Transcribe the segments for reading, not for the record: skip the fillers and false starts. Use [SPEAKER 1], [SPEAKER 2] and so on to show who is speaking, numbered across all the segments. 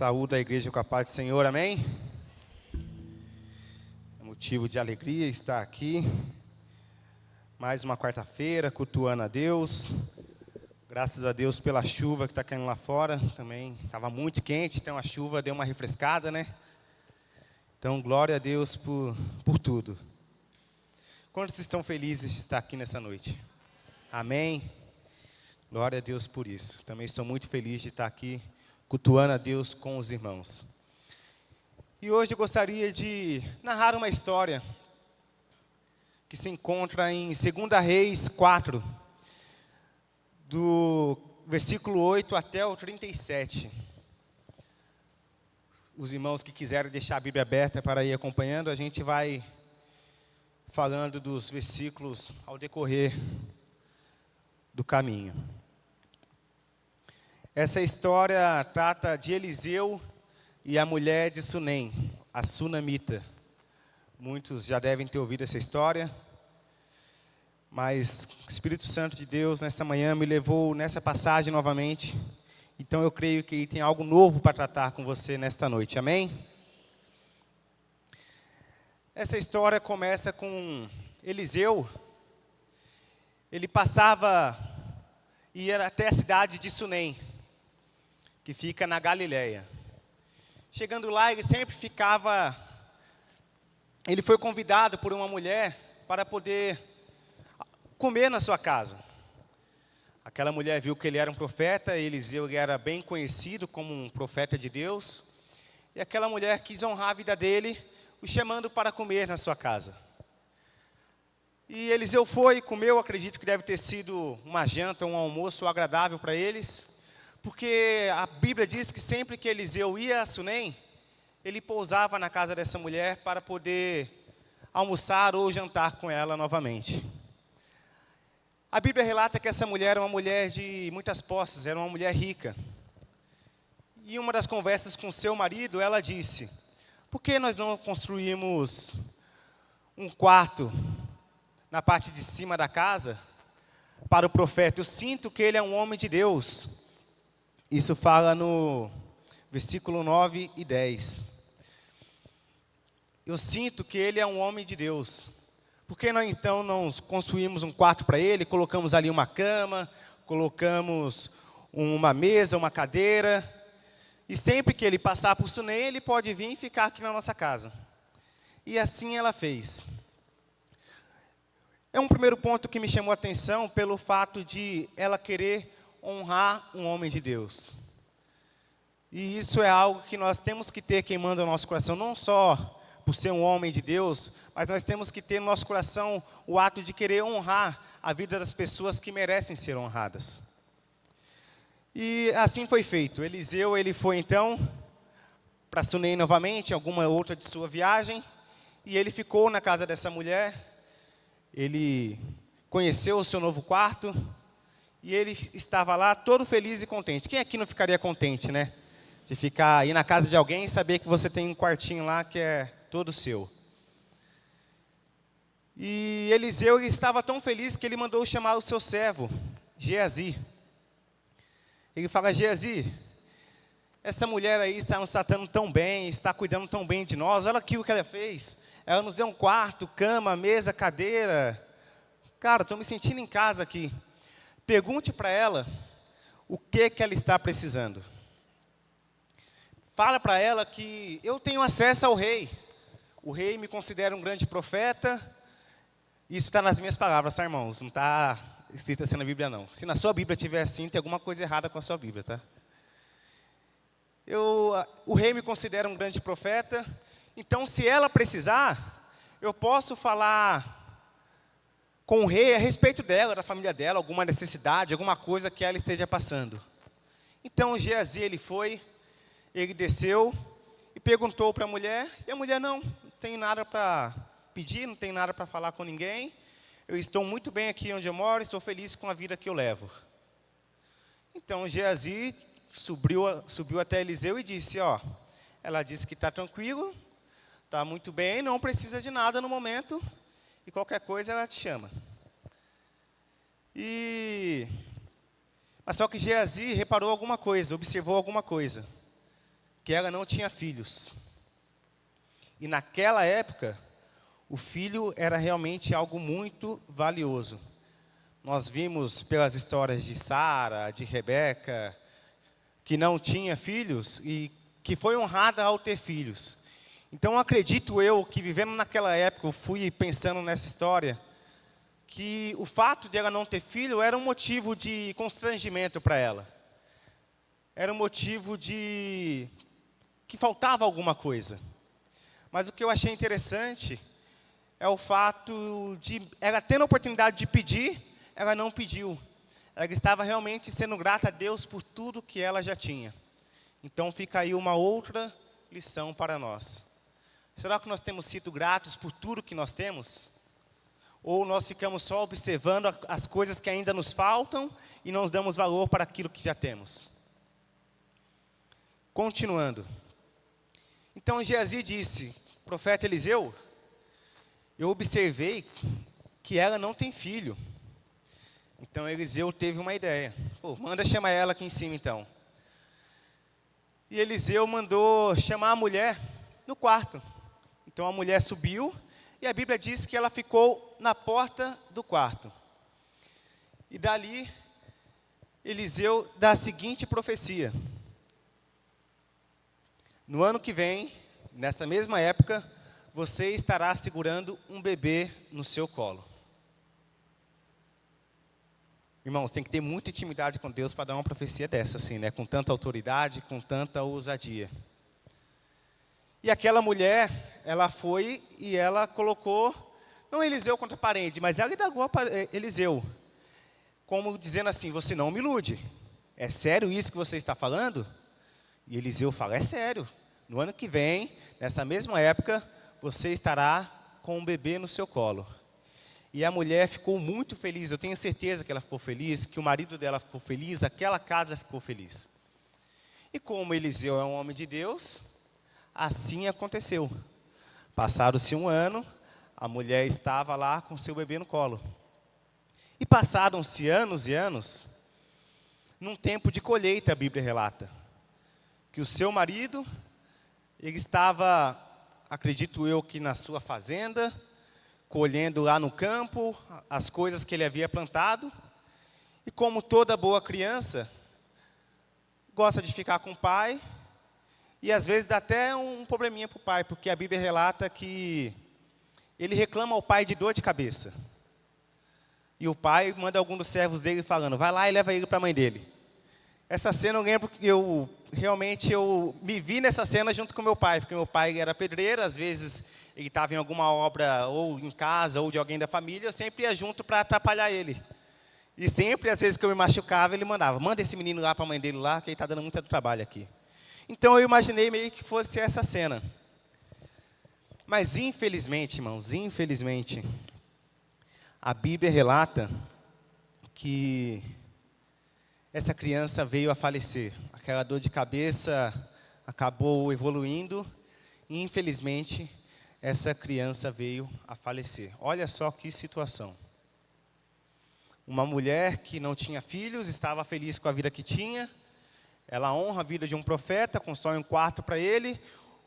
[SPEAKER 1] Saúdo a igreja com a paz do Senhor, amém? É motivo de alegria estar aqui. Mais uma quarta-feira, cultuando a Deus. Graças a Deus pela chuva que está caindo lá fora. Também estava muito quente, então a chuva deu uma refrescada, né? Então, glória a Deus por tudo. Quantos estão felizes de estar aqui nessa noite? Amém? Glória a Deus por isso. Também estou muito feliz de estar aqui, cultuando a Deus com os irmãos. E hoje eu gostaria de narrar uma história que se encontra em 2 Reis 4, do versículo 8 até o 37. Os irmãos que quiserem deixar a Bíblia aberta para ir acompanhando, a gente vai falando dos versículos ao decorrer do caminho. Essa história trata de Eliseu e a mulher de Sunem, a sunamita. Muitos já devem ter ouvido essa história, mas o Espírito Santo de Deus nessa manhã me levou nessa passagem novamente. Então eu creio que tem algo novo para tratar com você nesta noite, amém? Essa história começa com Eliseu. Ele ia até a cidade de Sunem, que fica na Galileia. Chegando lá, ele foi convidado por uma mulher para poder comer na sua casa. Aquela mulher viu que ele era um profeta, Eliseu era bem conhecido como um profeta de Deus, e aquela mulher quis honrar a vida dele, o chamando para comer na sua casa. E Eliseu foi e comeu, acredito que deve ter sido uma janta, um almoço agradável para eles, porque a Bíblia diz que sempre que Eliseu ia a Sunem, ele pousava na casa dessa mulher para poder almoçar ou jantar com ela novamente. A Bíblia relata que essa mulher era uma mulher de muitas posses, era uma mulher rica. E em uma das conversas com seu marido, ela disse: por que nós não construímos um quarto na parte de cima da casa para o profeta? Eu sinto que ele é um homem de Deus. Isso fala no versículo 9 e 10. Eu sinto que ele é um homem de Deus. Por que nós então não construímos um quarto para ele, colocamos ali uma cama, colocamos uma mesa, uma cadeira, e sempre que ele passar por Sunem, ele pode vir e ficar aqui na nossa casa. E assim ela fez. É um primeiro ponto que me chamou a atenção pelo fato de ela querer honrar um homem de Deus. E isso é algo que nós temos que ter queimando o nosso coração, não só por ser um homem de Deus, mas nós temos que ter no nosso coração o ato de querer honrar a vida das pessoas que merecem ser honradas. E assim foi feito. Eliseu, ele foi então para Sunem novamente, alguma outra de sua viagem, e ele ficou na casa dessa mulher. Ele conheceu o seu novo quarto, e ele estava lá todo feliz e contente. Quem aqui não ficaria contente, né? De ficar aí na casa de alguém e saber que você tem um quartinho lá que é todo seu. E Eliseu estava tão feliz que ele mandou chamar o seu servo, Geazi. Ele fala: Geazi, essa mulher aí está nos tratando tão bem, está cuidando tão bem de nós, olha aqui o que ela fez. Ela nos deu um quarto, cama, mesa, cadeira. Cara, estou me sentindo em casa aqui. Pergunte para ela o que ela está precisando. Fala para ela que eu tenho acesso ao rei. O rei me considera um grande profeta. Isso está nas minhas palavras, tá, irmãos? Não está escrito assim na Bíblia, não. Se na sua Bíblia tiver assim, tem alguma coisa errada com a sua Bíblia, tá? O rei me considera um grande profeta. Então, se ela precisar, eu posso falar com o rei a respeito dela, da família dela, alguma necessidade, alguma coisa que ela esteja passando. Então, Geazi, ele desceu e perguntou para a mulher, e a mulher: não tem nada para pedir, não tem nada para falar com ninguém, eu estou muito bem aqui onde eu moro, estou feliz com a vida que eu levo. Então, Geazi subiu até Eliseu e disse: ela disse que está tranquilo, está muito bem, não precisa de nada no momento, e qualquer coisa ela te chama. Mas só que Geazi reparou alguma coisa, observou alguma coisa. que ela não tinha filhos. E naquela época, o filho era realmente algo muito valioso. Nós vimos pelas histórias de Sara, de Rebeca, que não tinha filhos e que foi honrada ao ter filhos. Então acredito eu que vivendo naquela época, eu fui pensando nessa história, que o fato de ela não ter filho era um motivo de constrangimento para ela. Era um motivo de que faltava alguma coisa. Mas o que eu achei interessante é o fato de ela tendo a oportunidade de pedir, ela não pediu. Ela estava realmente sendo grata a Deus por tudo que ela já tinha. Então fica aí uma outra lição para nós. Será que nós temos sido gratos por tudo que nós temos? Ou nós ficamos só observando as coisas que ainda nos faltam e não damos valor para aquilo que já temos? Continuando. Então Geazi disse, profeta Eliseu, eu observei que ela não tem filho. Então Eliseu teve uma ideia. Pô, manda chamar ela aqui em cima então. E Eliseu mandou chamar a mulher no quarto. Então a mulher subiu e a Bíblia diz que ela ficou na porta do quarto. E dali Eliseu dá a seguinte profecia. No ano que vem, nessa mesma época, você estará segurando um bebê no seu colo. Irmãos, tem que ter muita intimidade com Deus para dar uma profecia dessa, assim, né? Com tanta autoridade, com tanta ousadia. E aquela mulher, ela foi e ela colocou, não Eliseu contra a parede, mas ela indagou a Eliseu, como dizendo assim, você não me ilude. É sério isso que você está falando? E Eliseu fala, é sério. No ano que vem, nessa mesma época, você estará com um bebê no seu colo. E a mulher ficou muito feliz, eu tenho certeza que ela ficou feliz, que o marido dela ficou feliz, aquela casa ficou feliz. E como Eliseu é um homem de Deus, assim aconteceu. Passaram-se um ano, a mulher estava lá com seu bebê no colo. E passaram-se anos e anos, num tempo de colheita, a Bíblia relata, que o seu marido, ele estava, acredito eu, que na sua fazenda, colhendo lá no campo as coisas que ele havia plantado. E como toda boa criança, gosta de ficar com o pai. E às vezes dá até um probleminha para o pai, porque a Bíblia relata que ele reclama ao pai de dor de cabeça. E o pai manda algum dos servos dele falando, vai lá e leva ele para a mãe dele. Essa cena eu lembro que eu me vi nessa cena junto com meu pai, porque meu pai era pedreiro, às vezes ele estava em alguma obra, ou em casa, ou de alguém da família, eu sempre ia junto para atrapalhar ele. E sempre, às vezes que eu me machucava, ele mandava, manda esse menino lá para a mãe dele lá, que ele está dando muito trabalho aqui. Então eu imaginei meio que fosse essa cena. Mas infelizmente, irmãos, infelizmente, a Bíblia relata que essa criança veio a falecer. Aquela dor de cabeça acabou evoluindo e infelizmente essa criança veio a falecer. Olha só que situação. Uma mulher que não tinha filhos, estava feliz com a vida que tinha. Ela honra a vida de um profeta, constrói um quarto para ele.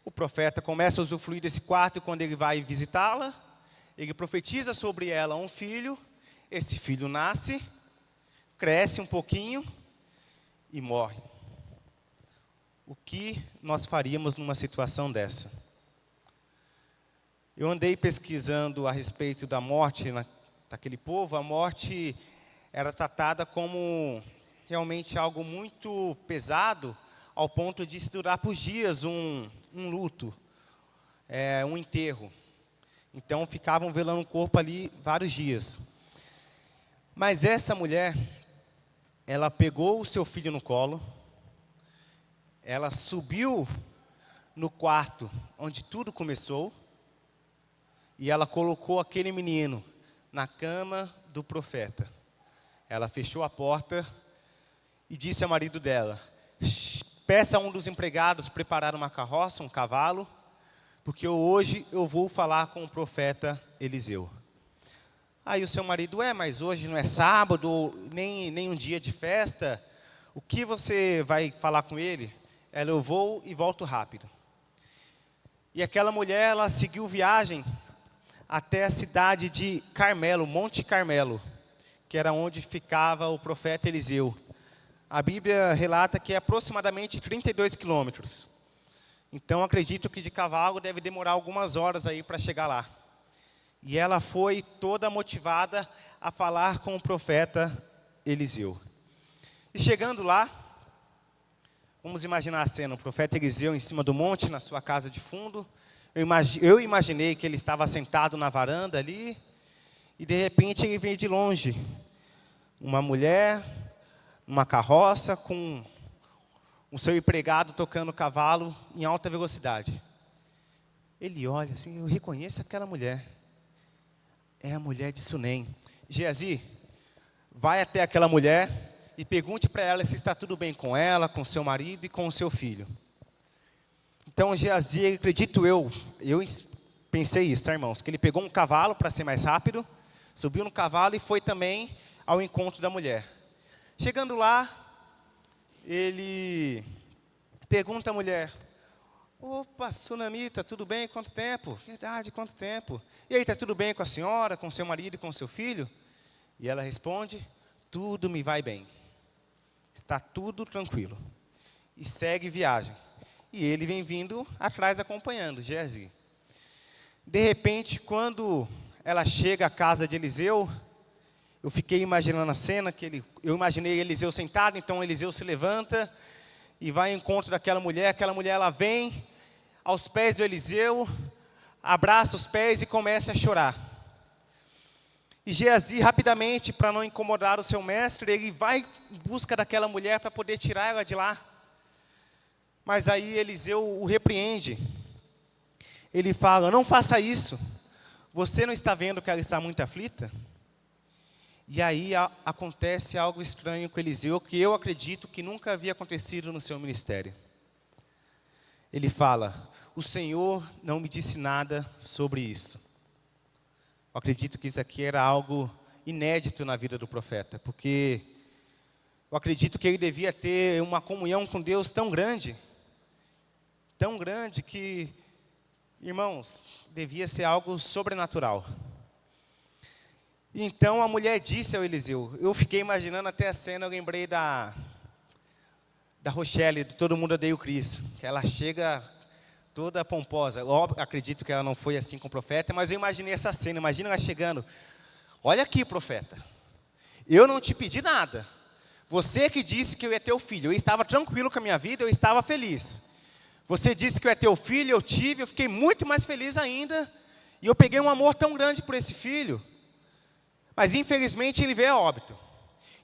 [SPEAKER 1] O profeta começa a usufruir desse quarto quando ele vai visitá-la. Ele profetiza sobre ela um filho. Esse filho nasce, cresce um pouquinho e morre. O que nós faríamos numa situação dessa? Eu andei pesquisando a respeito da morte daquele povo. A morte era tratada como realmente algo muito pesado, ao ponto de se durar por dias um luto, um enterro. Então ficavam velando o corpo ali vários dias. Mas essa mulher, ela pegou o seu filho no colo, ela subiu no quarto onde tudo começou, e ela colocou aquele menino na cama do profeta. Ela fechou a porta e disse ao marido dela, peça a um dos empregados preparar uma carroça, um cavalo, porque hoje eu vou falar com o profeta Eliseu. Aí o seu marido, mas hoje não é sábado, nem um dia de festa, o que você vai falar com ele? eu vou e volto rápido. E aquela mulher, ela seguiu viagem até a cidade de Carmelo, Monte Carmelo, que era onde ficava o profeta Eliseu. A Bíblia relata que é aproximadamente 32 quilômetros. Então, acredito que de cavalo deve demorar algumas horas aí para chegar lá. E ela foi toda motivada a falar com o profeta Eliseu. E chegando lá, vamos imaginar a cena, o profeta Eliseu em cima do monte, na sua casa de fundo. Eu imaginei que ele estava sentado na varanda ali, e de repente ele veio de longe. Uma mulher, uma carroça, com o seu empregado tocando cavalo em alta velocidade. Ele olha assim, eu reconheço aquela mulher. É a mulher de Sunem. Geazi, vai até aquela mulher e pergunte para ela se está tudo bem com ela, com seu marido e com o seu filho. Então Geazi, acredito eu pensei isso, tá, irmãos? Que ele pegou um cavalo para ser mais rápido, subiu no cavalo e foi também ao encontro da mulher. Chegando lá, ele pergunta à mulher: opa, Sunamita, tudo bem? Quanto tempo? Verdade, quanto tempo? E aí, está tudo bem com a senhora, com seu marido e com seu filho? E ela responde: tudo me vai bem. Está tudo tranquilo. E segue viagem. E ele vem vindo atrás acompanhando, Geazi. De repente, quando ela chega à casa de Eliseu, eu fiquei imaginando a cena, eu imaginei Eliseu sentado, então Eliseu se levanta e vai ao encontro daquela mulher ela vem aos pés de Eliseu, abraça os pés e começa a chorar. E Geazi, rapidamente, para não incomodar o seu mestre, ele vai em busca daquela mulher para poder tirar ela de lá. Mas aí Eliseu o repreende. Ele fala: não faça isso, você não está vendo que ela está muito aflita? E aí acontece algo estranho com Eliseu, que eu acredito que nunca havia acontecido no seu ministério. Ele fala: o Senhor não me disse nada sobre isso. Eu acredito que isso aqui era algo inédito na vida do profeta, porque eu acredito que ele devia ter uma comunhão com Deus tão grande que, irmãos, devia ser algo sobrenatural. Então a mulher disse ao Eliseu, eu fiquei imaginando até a cena, eu lembrei da Rochelle, de Todo Mundo Odeia o Chris, que ela chega toda pomposa. Eu acredito que ela não foi assim com o profeta, mas eu imaginei essa cena, imagina ela chegando: olha aqui, profeta, eu não te pedi nada, você que disse que eu ia ter o filho, eu estava tranquilo com a minha vida, eu estava feliz. Você disse que eu ia ter o filho, eu tive, eu fiquei muito mais feliz ainda, e eu peguei um amor tão grande por esse filho, mas infelizmente ele veio a óbito.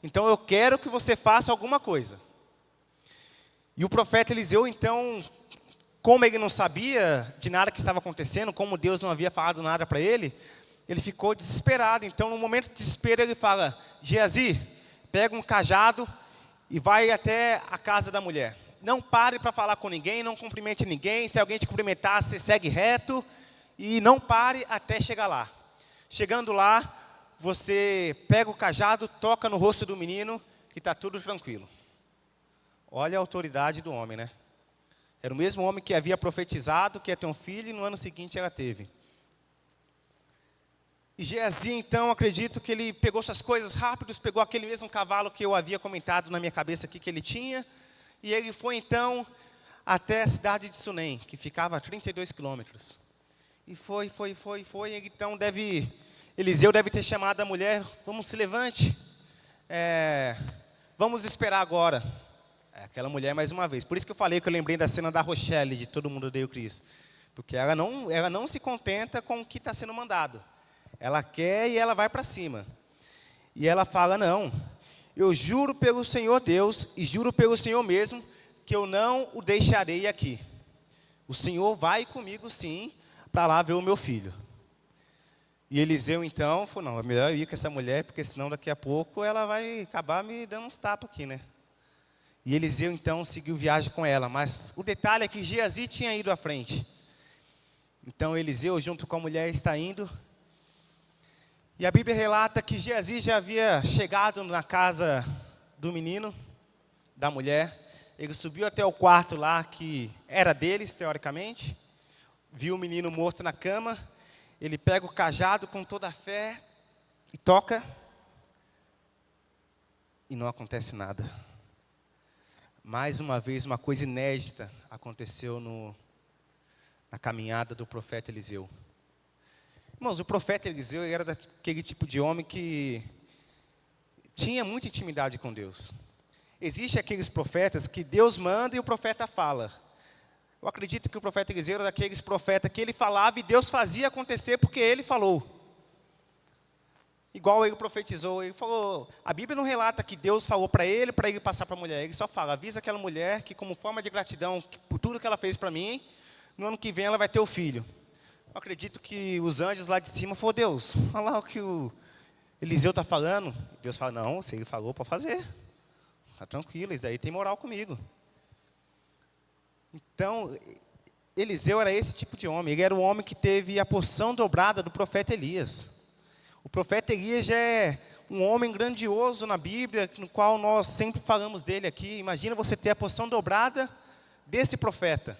[SPEAKER 1] Então eu quero que você faça alguma coisa. E o profeta Eliseu, então, como ele não sabia de nada que estava acontecendo, como Deus não havia falado nada para ele, ele ficou desesperado. Então, no momento de desespero, ele fala: Geazi, pega um cajado e vai até a casa da mulher. Não pare para falar com ninguém, não cumprimente ninguém. Se alguém te cumprimentar, você segue reto e não pare até chegar lá. Chegando lá, você pega o cajado, toca no rosto do menino, que está tudo tranquilo. Olha a autoridade do homem, né? Era o mesmo homem que havia profetizado que ia ter um filho, e no ano seguinte ela teve. E Geazi, então, acredito que ele pegou suas coisas rápidos, pegou aquele mesmo cavalo que eu havia comentado na minha cabeça aqui que ele tinha, e ele foi, então, até a cidade de Sunem, que ficava a 32 quilômetros. E foi, então Eliseu deve ter chamado a mulher: vamos, se levante, vamos esperar agora. Aquela mulher mais uma vez. Por isso que eu falei que eu lembrei da cena da Rochelle, de Todo Mundo Odeia o Chris. Porque ela não se contenta com o que está sendo mandado. Ela quer e ela vai para cima. E ela fala: não, eu juro pelo Senhor Deus e juro pelo Senhor mesmo que eu não o deixarei aqui. O Senhor vai comigo sim para lá ver o meu filho. E Eliseu então falou: não, é melhor eu ir com essa mulher, porque senão daqui a pouco ela vai acabar me dando uns tapas aqui, né? E Eliseu então seguiu viagem com ela, mas o detalhe é que Geazi tinha ido à frente. Então Eliseu junto com a mulher está indo, e a Bíblia relata que Geazi já havia chegado na casa do menino, da mulher. ele subiu até o quarto lá, que era deles, teoricamente, viu o menino morto na cama, ele pega o cajado com toda a fé e toca, e não acontece nada. Mais uma vez, uma coisa inédita aconteceu na caminhada do profeta Eliseu. Irmãos, o profeta Eliseu era daquele tipo de homem que tinha muita intimidade com Deus. Existem aqueles profetas que Deus manda e o profeta fala. Eu acredito que o profeta Eliseu era daqueles profetas que ele falava e Deus fazia acontecer porque ele falou. Igual ele profetizou, ele falou, a Bíblia não relata que Deus falou para ele passar para a mulher. Ele só fala, avisa aquela mulher que como forma de gratidão por tudo que ela fez para mim, no ano que vem ela vai ter o filho. Eu acredito que os anjos lá de cima falaram, Deus, olha lá o que o Eliseu está falando. Deus fala, não, se ele falou, pode fazer. Está tranquilo, isso daí tem moral comigo. Então, Eliseu era esse tipo de homem. Ele era o homem que teve a porção dobrada do profeta Elias. O profeta Elias já é um homem grandioso na Bíblia, no qual nós sempre falamos dele aqui. Imagina você ter a porção dobrada desse profeta.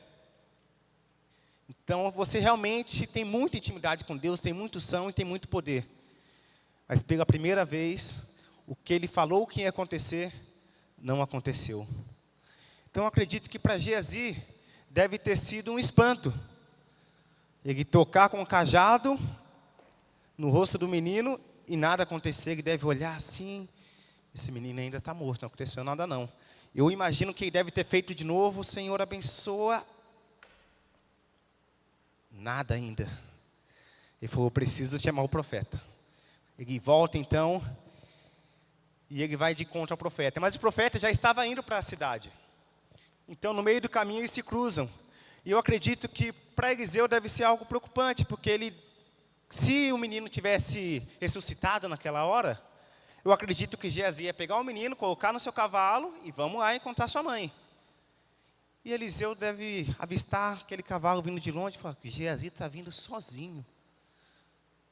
[SPEAKER 1] Então, você realmente tem muita intimidade com Deus, tem muito unção e tem muito poder. Mas pela primeira vez, o que ele falou que ia acontecer, não aconteceu. Então, eu acredito que para Geazi deve ter sido um espanto. Ele tocar com o cajado no rosto do menino e nada acontecer. Ele deve olhar assim, esse menino ainda está morto, não aconteceu nada não. Eu imagino que ele deve ter feito de novo, Senhor abençoa. Nada ainda. Ele falou, preciso chamar o profeta. Ele volta então, e ele vai de encontro ao profeta. Mas o profeta já estava indo para a cidade. Então, no meio do caminho, eles se cruzam. E eu acredito que para Eliseu deve ser algo preocupante, porque se o menino tivesse ressuscitado naquela hora, eu acredito que Geazi ia pegar o menino, colocar no seu cavalo e vamos lá encontrar sua mãe. E Eliseu deve avistar aquele cavalo vindo de longe e falar, Geazi está vindo sozinho.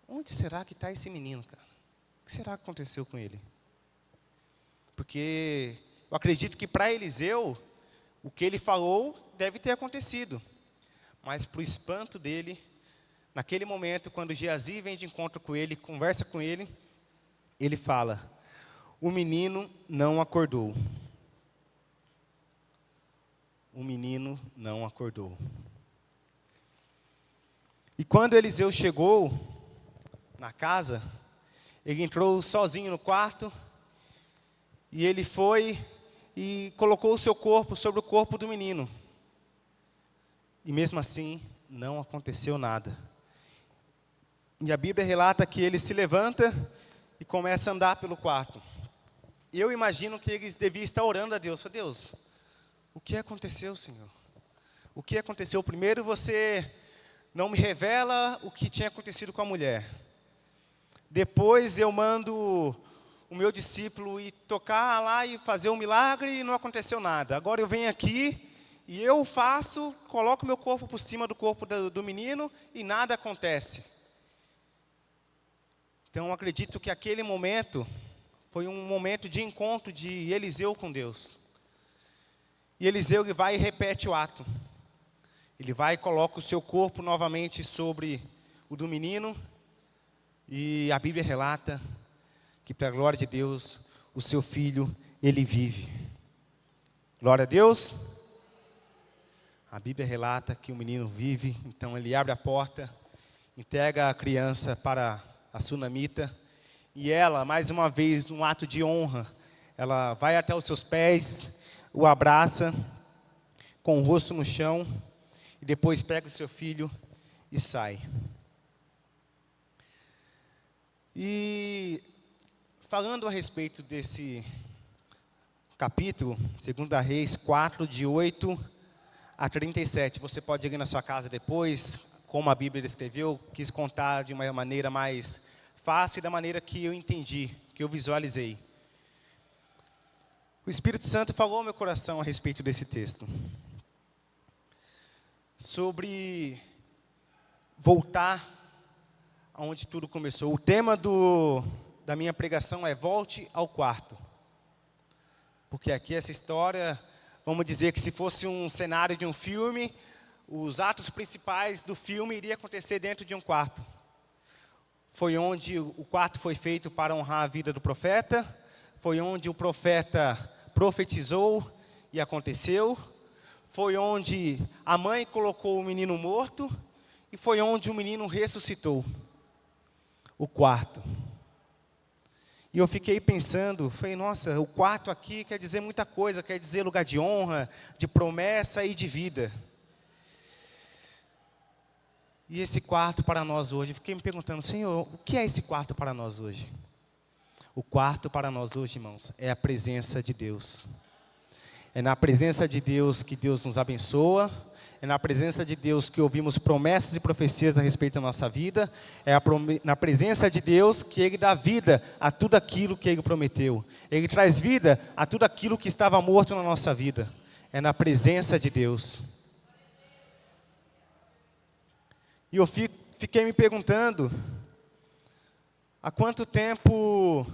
[SPEAKER 1] Onde será que está esse menino, cara? O que será que aconteceu com ele? Porque eu acredito que para Eliseu, o que ele falou deve ter acontecido. Mas para o espanto dele, naquele momento, quando Geazi vem de encontro com ele, conversa com ele, ele fala, o menino não acordou. O menino não acordou. E quando Eliseu chegou na casa, ele entrou sozinho no quarto, e ele foi e colocou o seu corpo sobre o corpo do menino. E mesmo assim, não aconteceu nada. E a Bíblia relata que ele se levanta e começa a andar pelo quarto. Eu imagino que ele devia estar orando a Deus. Oh, Deus, o que aconteceu, Senhor? O que aconteceu? Primeiro, você não me revela o que tinha acontecido com a mulher. Depois, eu mando o meu discípulo ir tocar lá e fazer um milagre e não aconteceu nada. Agora eu venho aqui e eu faço, coloco meu corpo por cima do corpo do menino e nada acontece. Então, eu acredito que aquele momento foi um momento de encontro de Eliseu com Deus. E Eliseu ele vai e repete o ato. Ele vai e coloca o seu corpo novamente sobre o do menino. E a Bíblia relata que, para a glória de Deus, o seu filho, ele vive. Glória a Deus. A Bíblia relata que o menino vive. Então, ele abre a porta, entrega a criança para a sunamita. E ela, mais uma vez, num ato de honra, ela vai até os seus pés, o abraça, com o rosto no chão, e depois pega o seu filho e sai. E falando a respeito desse capítulo, 2 Reis 4, de 8 a 37, você pode ir na sua casa depois, como a Bíblia descreveu, quis contar de uma maneira mais fácil, da maneira que eu entendi, que eu visualizei. O Espírito Santo falou ao meu coração a respeito desse texto. Sobre voltar aonde tudo começou. O tema da minha pregação é volte ao quarto. Porque aqui essa história, Vamos dizer que se fosse um cenário de um filme, os atos principais do filme iriam acontecer dentro de um quarto. Foi onde o quarto foi feito para honrar a vida do profeta, foi onde o profeta profetizou e aconteceu, foi onde a mãe colocou o menino morto e foi onde o menino ressuscitou. O quarto. E eu fiquei pensando, falei, nossa, o quarto aqui quer dizer muita coisa, quer dizer lugar de honra, de promessa e de vida. E esse quarto para nós hoje, fiquei me perguntando, Senhor, o que é esse quarto para nós hoje? O quarto para nós hoje, irmãos, é a presença de Deus. É na presença de Deus que Deus nos abençoa, é na presença de Deus que ouvimos promessas e profecias a respeito da nossa vida, na presença de Deus que Ele dá vida a tudo aquilo que Ele prometeu. Ele traz vida a tudo aquilo que estava morto na nossa vida. É na presença de Deus. E eu fiquei me perguntando, há quanto tempo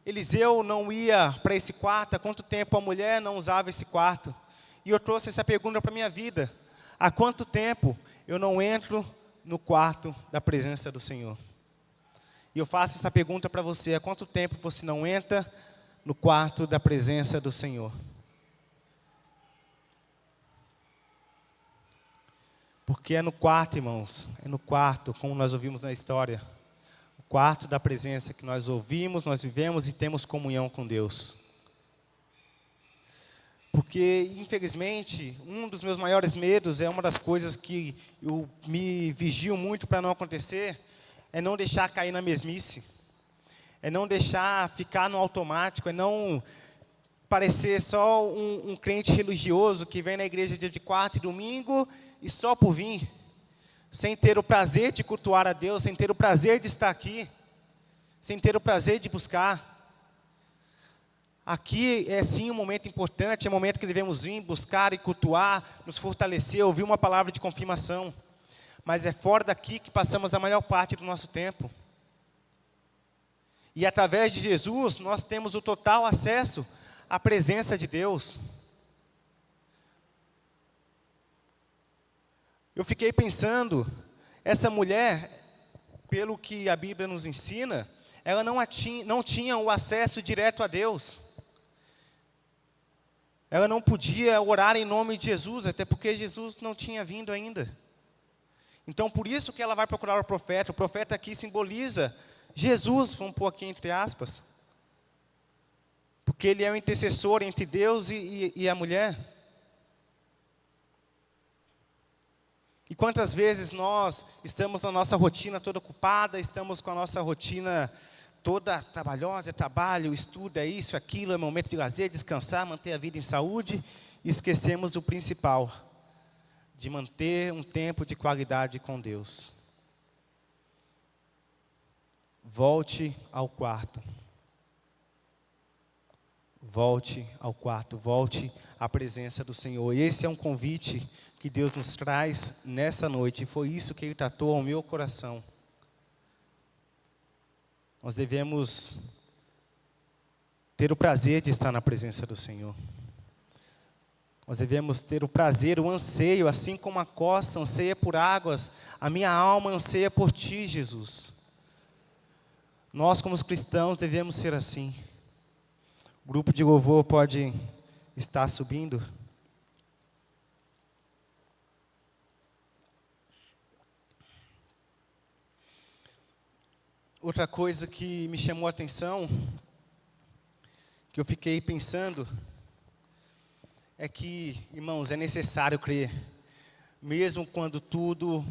[SPEAKER 1] Eliseu não ia para esse quarto, há quanto tempo a mulher não usava esse quarto? E eu trouxe essa pergunta para a minha vida. Há quanto tempo eu não entro no quarto da presença do Senhor? E eu faço essa pergunta para você. Há quanto tempo você não entra no quarto da presença do Senhor? Porque é no quarto, irmãos, é no quarto, como nós ouvimos na história. O quarto da presença que nós ouvimos, nós vivemos e temos comunhão com Deus. Porque, infelizmente, um dos meus maiores medos, é uma das coisas que eu me vigio muito para não acontecer, é não deixar cair na mesmice, é não deixar ficar no automático, é não parecer só um crente religioso que vem na igreja dia de quarta e domingo e só por vir, sem ter o prazer de cultuar a Deus, sem ter o prazer de estar aqui, sem ter o prazer de buscar. Aqui é sim um momento importante, é um momento que devemos vir, buscar e cultuar, nos fortalecer, ouvir uma palavra de confirmação. Mas é fora daqui que passamos a maior parte do nosso tempo. E através de Jesus, nós temos o total acesso à presença de Deus. Eu fiquei pensando, essa mulher, pelo que a Bíblia nos ensina, ela não tinha o acesso direto a Deus. Ela não podia orar em nome de Jesus, até porque Jesus não tinha vindo ainda. Então, por isso que ela vai procurar o profeta. O profeta aqui simboliza Jesus, vamos pôr aqui entre aspas. Porque ele é o intercessor entre Deus e a mulher. E quantas vezes nós estamos na nossa rotina toda ocupada, estamos com a nossa rotina toda trabalhosa, é trabalho, estudo, é isso, aquilo, é momento de lazer, descansar, manter a vida em saúde, e esquecemos o principal, de manter um tempo de qualidade com Deus. Volte ao quarto. Volte ao quarto, volte à presença do Senhor. E esse é um convite que Deus nos traz nessa noite, e foi isso que Ele tratou ao meu coração. Nós devemos ter o prazer de estar na presença do Senhor. Nós devemos ter o prazer, o anseio, assim como a costa anseia por águas, a minha alma anseia por Ti, Jesus. Nós, como os cristãos, devemos ser assim. O grupo de louvor pode estar subindo. Outra coisa que me chamou a atenção, que eu fiquei pensando, é que, irmãos, é necessário crer, mesmo quando tudo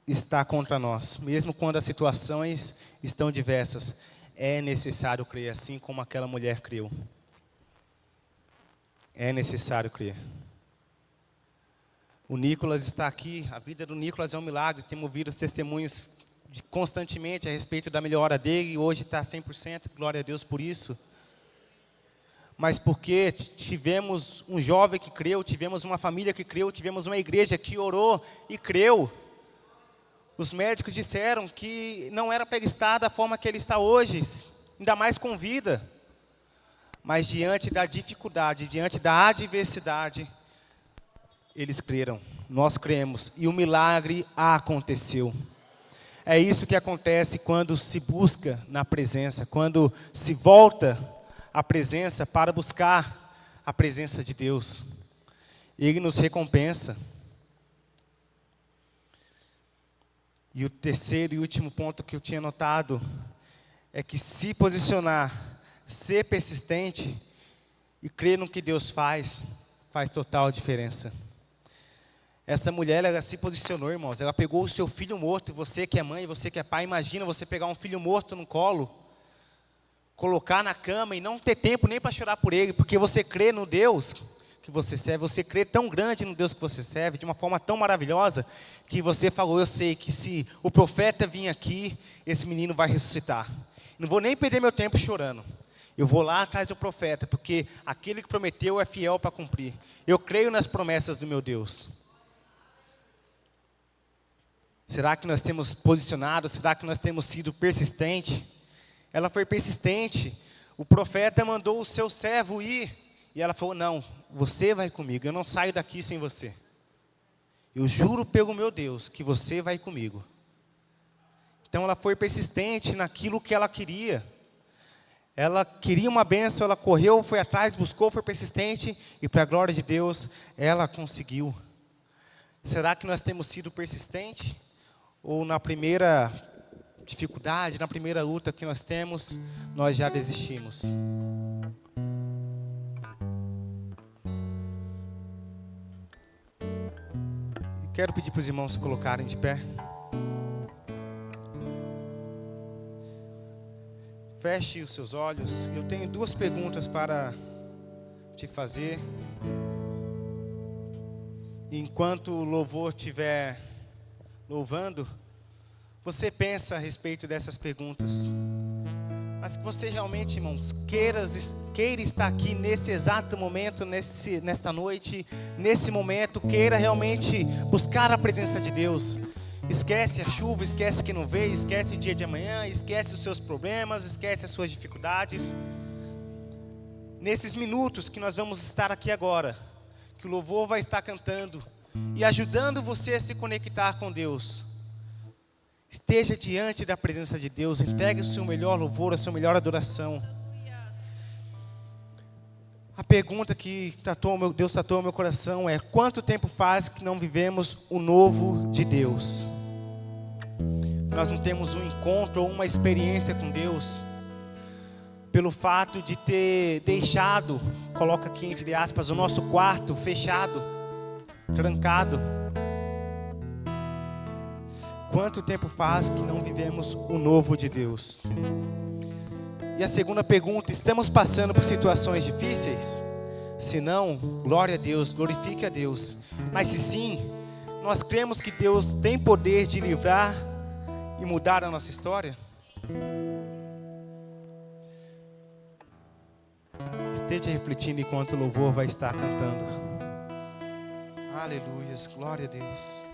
[SPEAKER 1] está contra nós, mesmo quando as situações estão diversas, é necessário crer, assim como aquela mulher creu. É necessário crer. O Nicolas está aqui, a vida do Nicolas é um milagre, temos ouvido os testemunhos constantemente a respeito da melhora dele, e hoje está 100%, glória a Deus por isso. Mas porque tivemos um jovem que creu, tivemos uma família que creu, tivemos uma igreja que orou e creu. Os médicos disseram que não era para ele estar da forma que ele está hoje, ainda mais com vida. Mas diante da dificuldade, diante da adversidade, eles creram, nós cremos, e o milagre aconteceu. É isso que acontece quando se busca na presença, quando se volta à presença para buscar a presença de Deus. Ele nos recompensa. E o terceiro e último ponto que eu tinha notado é que se posicionar, ser persistente e crer no que Deus faz total diferença. Essa mulher, ela se posicionou, irmãos. Ela pegou o seu filho morto. E você que é mãe, você que é pai, imagina você pegar um filho morto no colo, colocar na cama e não ter tempo nem para chorar por ele, porque você crê no Deus que você serve. Você crê tão grande no Deus que você serve, de uma forma tão maravilhosa, que você falou: eu sei que se o profeta vir aqui, esse menino vai ressuscitar. Não vou nem perder meu tempo chorando. Eu vou lá atrás do profeta, porque aquele que prometeu é fiel para cumprir. Eu creio nas promessas do meu Deus. Será que nós temos posicionado? Será que nós temos sido persistentes? Ela foi persistente. O profeta mandou o seu servo ir. E ela falou: não, você vai comigo. Eu não saio daqui sem você. Eu juro pelo meu Deus que você vai comigo. Então ela foi persistente naquilo que ela queria. Ela queria uma bênção, ela correu, foi atrás, buscou, foi persistente. E para a glória de Deus, ela conseguiu. Será que nós temos sido persistentes? Ou na primeira dificuldade, na primeira luta que nós temos, nós já desistimos? Quero pedir para os irmãos se colocarem de pé. Feche os seus olhos. Eu tenho 2 perguntas para te fazer. Enquanto o louvor estiver louvando, você pensa a respeito dessas perguntas. Mas que você realmente, irmãos, queira estar aqui nesse exato momento, nesta noite, nesse momento, queira realmente buscar a presença de Deus. Esquece a chuva, esquece que não veio, esquece o dia de amanhã, esquece os seus problemas, esquece as suas dificuldades. Nesses minutos que nós vamos estar aqui agora, que o louvor vai estar cantando e ajudando você a se conectar com Deus. Esteja diante da presença de Deus, entregue o seu melhor louvor, a sua melhor adoração. A pergunta que Deus tratou ao meu coração é: quanto tempo faz que não vivemos o novo de Deus? Nós não temos um encontro ou uma experiência com Deus, pelo fato de ter deixado, coloca aqui entre aspas, o nosso quarto fechado, trancado. Quanto tempo faz que não vivemos o novo de Deus? E a segunda pergunta: estamos passando por situações difíceis? Se não, glória a Deus, glorifique a Deus. Mas se sim, nós cremos que Deus tem poder de livrar e mudar a nossa história? Esteja refletindo enquanto o louvor vai estar cantando. Aleluias, glória a Deus.